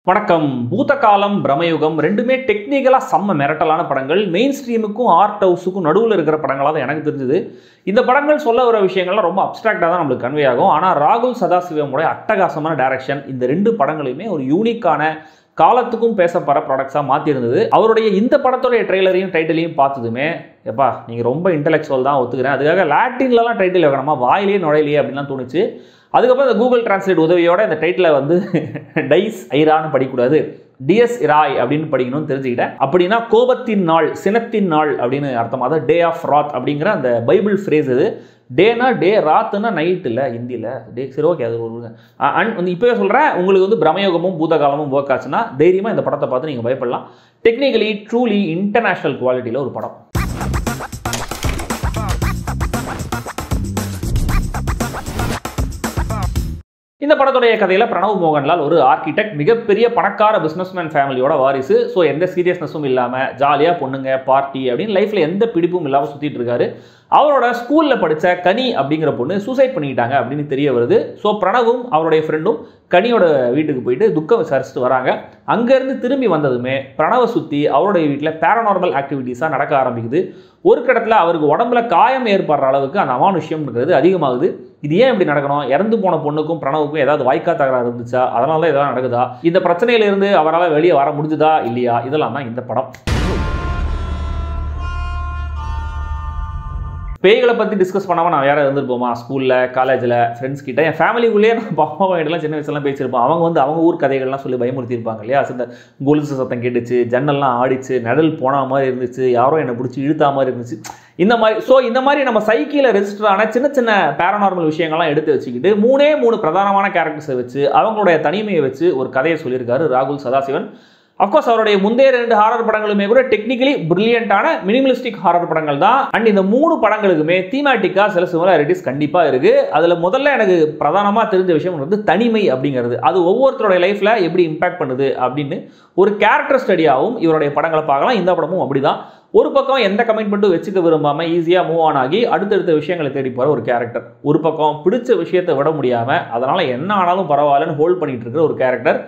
வணக்கம். பூதகாலம், பிரமயுகம் ரெண்டுமே டெக்னிக்கலா செம்ம மிரட்டலான படங்கள். மெயின் ஸ்ட்ரீமுக்கும் ஆர்ட் ஹவுஸுக்கும் நடுவில் இருக்கிற படங்களாக தான் எனக்கு தெரிஞ்சது. இந்த படங்கள் சொல்ல வர விஷயங்கள்லாம் ரொம்ப அப்டிராக்டாக தான் நம்மளுக்கு கன்வே ஆகும். ஆனால் ராகுல் சதாசிவமுடைய அட்டகாசமான டைரக்ஷன் இந்த ரெண்டு படங்களையுமே ஒரு யூனிக்கான காலத்துக்கும் பேசப்படுற ப்ராடக்ட்ஸாக மாற்றிருந்தது. அவருடைய இந்த படத்துடைய ட்ரெய்லரையும் டைட்டிலையும் பார்த்ததுமே எப்பா நீங்கள் ரொம்ப இன்டெலெக்சுவல் தான் ஒத்துக்கிறேன், அதுக்காக லாட்டின்லலாம் டைட்டில் வைக்கணுமா, வாயிலே நுழையிலேயே அப்படின்லாம் தோணுச்சு. அதுக்கப்புறம் இந்த கூகுள் டிரான்ஸ்லேட் உதவியோட இந்த டைட்டிலை வந்து டைஸ் ஐரான்னு படிக்கக்கூடாது, டிஎஸ் இராய் அப்படின்னு படிக்கணும்னு தெரிஞ்சுக்கிட்டேன். அப்படின்னா கோபத்தின் நாள், சினத்தின் நாள் அப்படின்னு அர்த்தம். அதாவது டே ஆஃப் ராத் அப்படிங்கிற அந்த பைபிள் ஃப்ரேஸ் இது. டேனா டே, ராத்துன்னா நைட் இல்லை ஹிந்தியில் டே. சரி, ஓகே, அது ஒரு அண்ட் வந்து இப்போவே சொல்கிறேன், உங்களுக்கு வந்து பிரமயோகமும் பூதகாலமும் ஒர்க் ஆச்சுன்னா தைரியமாக இந்த படத்தை பார்த்து நீங்கள் பயப்படலாம். டெக்னிக்கலி ட்ரூலி இன்டர்நேஷ்னல் குவாலிட்டியில் ஒரு படம். இந்த படத்துடைய கதையில் பிரணவ் மோகன்லால் ஒரு ஆர்கிடெக்ட், மிகப்பெரிய பணக்கார பிஸ்னஸ்மேன் ஃபேமிலியோட வாரிசு. ஸோ எந்த சீரியஸ்னஸும் இல்லாமல் ஜாலியாக பொண்ணுங்க பார்ட்டி அப்படின்னு லைஃப்பில் எந்த பிடிப்பும் இல்லாமல் சுற்றிட்டு இருக்காரு. அவரோட ஸ்கூலில் படித்த கனி அப்படிங்கிற பொண்ணு சூசைட் பண்ணிக்கிட்டாங்க அப்படின்னு தெரிய வருது. ஸோ பிரணவும் அவருடைய ஃப்ரெண்டும் கனியோட வீட்டுக்கு போயிட்டு துக்கம் விசாரிச்சுட்டு வராங்க. அங்கேருந்து திரும்பி வந்ததுமே பிரணவை சுற்றி அவருடைய வீட்டில் பேரநார்மல் ஆக்டிவிட்டீஸாக நடக்க ஆரம்பிக்குது. ஒரு கடத்தில் அவருக்கு உடம்புல காயம் ஏற்படுற அளவுக்கு அந்த அமானுஷ்யம்ன்றது அதிகமாகுது. இது ஏன் இப்படி நடக்கணும்? இறந்து போன பொண்ணுக்கும் பிரணவுக்கும் ஏதாவது வாய்க்கா தகராறு இருந்துச்சா? அதனால தான் ஏதாவது நடக்குதா? இந்த பிரச்சனையிலிருந்து அவரால் வெளியே வர முடிஞ்சுதா இல்லையா? இதெல்லாம் தான் இந்த படம். பேய்களை பற்றி டிஸ்கஸ் பண்ணாமல் நான் வேறு இருந்திருப்போமா? ஸ்கூலில், காலேஜில், ஃப்ரெண்ட்ஸ் கிட்ட, என் ஃபேமிலிக்குள்ளேயே நான் பாப்பா கிட்டலாம் சின்ன வயசுலாம் பேசியிருப்போம். அவங்க வந்து அவங்க ஊர் கதைகள்லாம் சொல்லி பயமுறுத்தியிருப்பாங்க இல்லையா? இந்த கொலுசு சத்தம் கேட்டுச்சு, ஜன்னல்லாம் ஆடிச்சு, நிழல் போன மாதிரி இருந்துச்சு, யாரோ என்னை பிடிச்சி இழுத்தா மாதிரி இருந்துச்சு, இந்த மாதிரி. ஸோ இந்த மாதிரி நம்ம சைக்கிளில் ரெஜிஸ்டர் ஆன சின்ன சின்ன பேரநார்மல் விஷயங்கள்லாம் எடுத்து வச்சுக்கிட்டு மூணு பிரதானமான கேரக்டர்ஸை வச்சு அவங்களுடைய தனிமையை வச்சு ஒரு கதையை சொல்லியிருக்காரு ராகுல் சதாசிவன். அஃப்கோர்ஸ் அவருடைய முந்தைய 2 ஹாரர் படங்களுமே கூட டெக்னிக்கலி பிரில்லியண்டான மினிமலிஸ்டிக் ஹாரர் படங்கள் தான். அண்ட் இந்த 3 படங்களுக்குமே தீமேட்டிக்காக சில சிமிலாரிட்டிஸ் கண்டிப்பாக இருக்குது. அதில் முதல்ல எனக்கு பிரதானமாக தெரிஞ்ச விஷயம் வந்து தனிமை அப்படிங்கிறது. அது ஒவ்வொருத்தருடைய லைஃப்பில் எப்படி இம்பாக்ட் பண்ணுது அப்படின்னு ஒரு கேரக்டர் ஸ்டடியாகவும் இவருடைய படங்களை பார்க்கலாம். இந்த படமும் அப்படிதான். ஒரு பக்கம் எந்த கமிட்மெண்ட்டும் வச்சுக்க விரும்பாமல் ஈஸியாக மூவ் ஆன் ஆகி அடுத்தடுத்த விஷயங்களை தேடி போகிற ஒரு கேரக்டர். ஒரு பக்கம் பிடிச்ச விஷயத்தை விட முடியாமல் அதனால் என்ன ஆனாலும் பரவாயில்லன்னு ஹோல்ட் பண்ணிட்டு இருக்கிற ஒரு கேரக்டர்.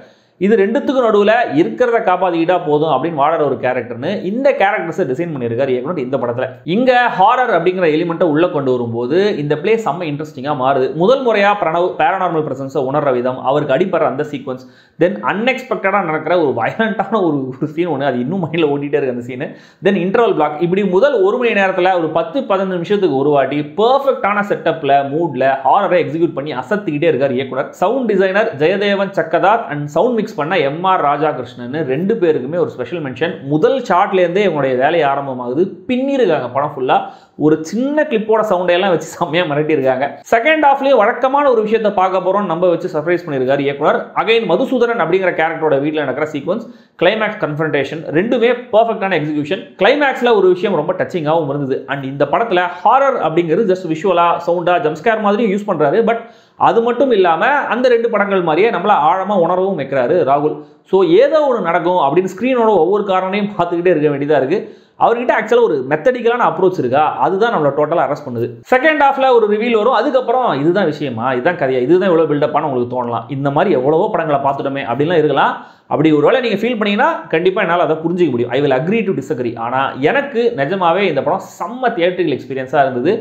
இது ரெண்டுத்துக்கும் நடுவில் இருக்கிறத காப்பாற்றிக்கிட்டா போதும் அப்படின்னு வாழற ஒரு கேரக்டர்னு இந்த கேரக்டர்ஸை டிசைன் பண்ணியிருக்காரு இயக்குனர் இந்த படத்தில். இங்கே ஹாரர் அப்படிங்கிற எலிமெண்ட்டை உள்ளே கொண்டு வரும்போது இந்த பிளே செம்ம இன்ட்ரெஸ்டிங்காக மாறுது. முதல் முறையாக பிரணவ் பேரநார்மல் பிரசன்ஸை உணர்ற விதம், அவருக்கு அடிப்படுற அந்த சீக்வன்ஸ், தென் அன்எக்ஸ்பெக்டடாக நடக்கிற ஒரு வயலண்டான ஒரு சீன் ஒன்று, அது இன்னும் மைண்டில் ஓட்டிகிட்டே இருக்கு அந்த சீனு. தென் இன்டர்வல் பிளாக், இப்படி முதல் 1 மணி நேரத்தில் ஒரு 10-15 நிமிஷத்துக்கு ஒரு வாட்டி பெர்ஃபெக்டான செட்டப்பில் மூடில் ஹாரரை எக்ஸிக்யூட் பண்ணி அசத்திக்கிட்டே இருக்கார் இயக்குனர். Sound designer Jayadevan Chakkadath and sound mix பண்ண எம்ஆர் ராஜாகிருஷ்ணன் 2 பேருக்குமே ஒரு ஸ்பெஷல் மென்ஷன். முதல் ஷாட்லேருந்தே இவங்களுடைய வேலை ஆரம்பமாகுது. பின்னிருக்காங்க படம் ஃபுல்லாக. ஒரு சின்ன கிளிப்போட சவுண்டையெல்லாம் வச்சு செம்மையாக மிரட்டியிருக்காங்க. செகண்ட் ஹாஃப்லேயே வழக்கமான ஒரு விஷயத்தை பார்க்க போகிறோம் நம்ம வச்சு சர்ப்ரைஸ் பண்ணியிருக்காரு இயக்குனர். அகைன் மதுசூதனன் அப்படிங்கிற கேரக்டரோட வீட்டில் நடக்கிற சீக்வன்ஸ், கிளைமேக்ஸ் கன்ஃபரன்டேஷன் ரெண்டுமே பர்ஃபெக்டான எக்ஸிகியூஷன். கிளைமேக்ஸில் ஒரு விஷயம் ரொம்ப டச்சிங்காகவும் இருந்தது. அண்ட் இந்த படத்தில் ஹாரர் அப்படிங்கிறது ஜஸ்ட் விஷுவலாக சவுண்டாக ஜம்ஸ்கேர் மாதிரி யூஸ் பண்ணுறாரு. பட் அது மட்டும் இல்லாமல் அந்த 2 படங்கள் மாதிரியே நம்மளை ஆழமாக உணரவும் வைக்கிறாரு ராகுல். ஸோ ஏதோ ஒன்று நடக்கும் அப்படின்னு ஸ்க்ரீனோட ஒவ்வொரு காரணையும் பார்த்துக்கிட்டே இருக்க வேண்டியதாக இருக்குது. அவர்கிட்ட ஆக்சுவலாக ஒரு மெத்தடிக்கலான அப்ரோச் இருக்கா, அதுதான் நம்மளை டோட்டலாக அரெஸ்ட் பண்ணுது. செகண்ட் ஹாஃபில் ஒரு ரிவீல் வரும். அதுக்கப்புறம் இதுதான் விஷயமா, இதுதான் கதையா, இதுதான் எவ்வளோ பில்டப்பான உங்களுக்கு தோணலாம். இந்த மாதிரி எவ்வளவோ படங்களை பார்த்துட்டோமே அப்படின்லாம் இருக்கலாம். அப்படி ஒரு வேளை நீங்கள் ஃபீல் பண்ணீங்கன்னா கண்டிப்பாக என்னால் அதை புரிஞ்சிக்க முடியும். I will agree to disagree. ஆனால் எனக்கு நிஜமாவே இந்த படம் செம்ம தியேட்டரிக்கல் எக்ஸ்பீரியன்ஸாக இருந்தது.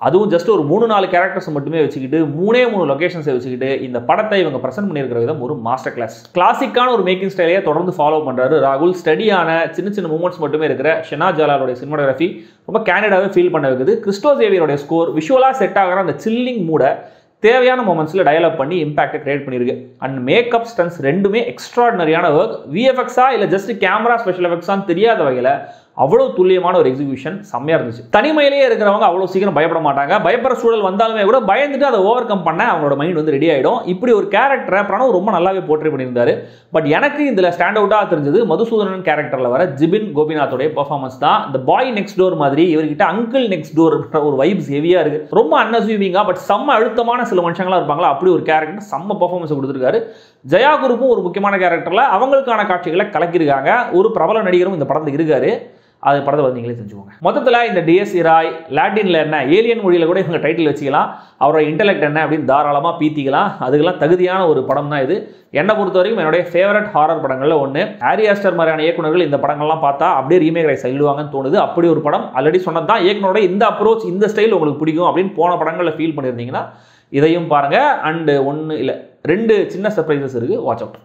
அதுவும் ஜஸ்ட் ஒரு 3-4 கேரக்டர்ஸ் மட்டுமே வச்சுக்கிட்டு 3 லொகேஷன்ஸை வச்சுக்கிட்டு இந்த படத்தை இவங்க ப்ரெசென்ட் பண்ணியிருக்கிற விதம் ஒரு மாஸ்டர் கிளாஸ். கிளாசிக்கான ஒரு மேக்கிங் ஸ்டைலையே தொடர்ந்து ஃபாலோ பண்ணுறாரு ராகுல். ஸ்டடியான சின்ன மூமெண்ட்ஸ் மட்டுமே இருக்கிற ஷெனா ஜலாலுடைய சினிமாட்டோகிராஃபி ரொம்ப கேண்டிடாகவே ஃபீல் பண்ண வைக்குது. கிறிஸ்டோ சேவியருடைய ஸ்கோர் விஷுவலாக செட் ஆகிற அந்த சில்லிங் மூட தேவையான மொமெண்ட்ஸில் டயலாக் பண்ணி இம்பாக்டை கிரியேட் பண்ணியிருக்கு. அண்ட் மேக்கப் ஸ்டன்ஸ் ரெண்டுமே எக்ஸ்ட்ராடினரியான ஒர்க். விஎஃப்எக்ஸா இல்லை ஜஸ்ட் கேமரா ஸ்பெஷல் எஃபெக்ட்ஸான்னு தெரியாத வகையில் அவ்வளோ துல்லியமான ஒரு எக்ஸிகியூஷன் செம்மையாக இருந்துச்சு. தனிமையிலேயே இருக்கிறவங்க அவ்வளோ சீக்கிரம் பயப்பட மாட்டாங்க. பயப்படுற சூழல் வந்தாலுமே கூட பயந்துட்டு அதை ஓவர் கம் பண்ண அவங்களோட மைண்ட் வந்து ரெடி ஆகிடும். இப்படி ஒரு கேரக்டரை பிரணவ் ரொம்ப நல்லாவே போர்ட்ரே பண்ணியிருந்தாரு. பட் எனக்கு இதில் ஸ்டாண்ட் அவுட்டாக தெரிஞ்சது மதுசூதனன் கேரக்டரில் வர ஜிபின் கோபிநாத்தோடைய பெர்ஃபார்மன்ஸ் தான். இந்த பாய் நெக்ஸ்ட் டோர் மாதிரி இவர்கிட்ட அங்கிள் நெக்ஸ்ட் டோர் ஒரு வைப்ஸ் ஹெவியாக இருக்குது. ரொம்ப அன்அஸ்யூமிங்காக பட் செம்ம அழுத்தமான சில மனுஷங்களாக இருப்பாங்களா, அப்படி ஒரு கேரக்டர் செம்ம பெர்ஃபார்மன்ஸ் கொடுத்துருக்காரு. ஜெயா குருப்பும் ஒரு முக்கியமான கேரக்டரில் அவங்களுக்கான காட்சிகளை கலக்கியிருக்காங்க. ஒரு பிரபல நடிகரும் இந்த படத்தில் இருக்காரு. அது படத்தை வந்து நீங்களே செஞ்சுக்கோங்க. மொத்தத்தில் இந்த டிஎஸ் இராய் லாட்டினில் என்ன ஏலியன் மொழியில் கூட இவங்க டைட்டில் வச்சுக்கலாம், அவரோட இன்டெலெக்ட் என்ன அப்படின்னு தாராளமாக பீத்திக்கலாம். அதுக்கெல்லாம் தகுதியான ஒரு படம் தான் இது. என்னை பொறுத்த வரைக்கும் என்னுடைய ஃபேவரட் ஹாரர் படங்களில் ஒன்று. ஆரி ஆஸ்டர் மாதிரியான இயக்குநர்கள் இந்த படங்கள்லாம் பார்த்தா அப்படியே ரீமேக் ரைஸ் சொல்லுவாங்கன்னு தோணுது. அப்படி ஒரு படம் ஆல்ரெடி சொன்னது தான். இயக்குனரோட இந்த அப்ரோச் இந்த ஸ்டைல் உங்களுக்கு பிடிக்கும் அப்படின்னு போன படங்களில் ஃபீல் பண்ணியிருந்தீங்கன்னா இதையும் பாருங்கள். அண்டு 1 இல்லை 2 சின்ன சர்ப்ரைசஸ் இருக்குது, வாட்ச் அவுட்.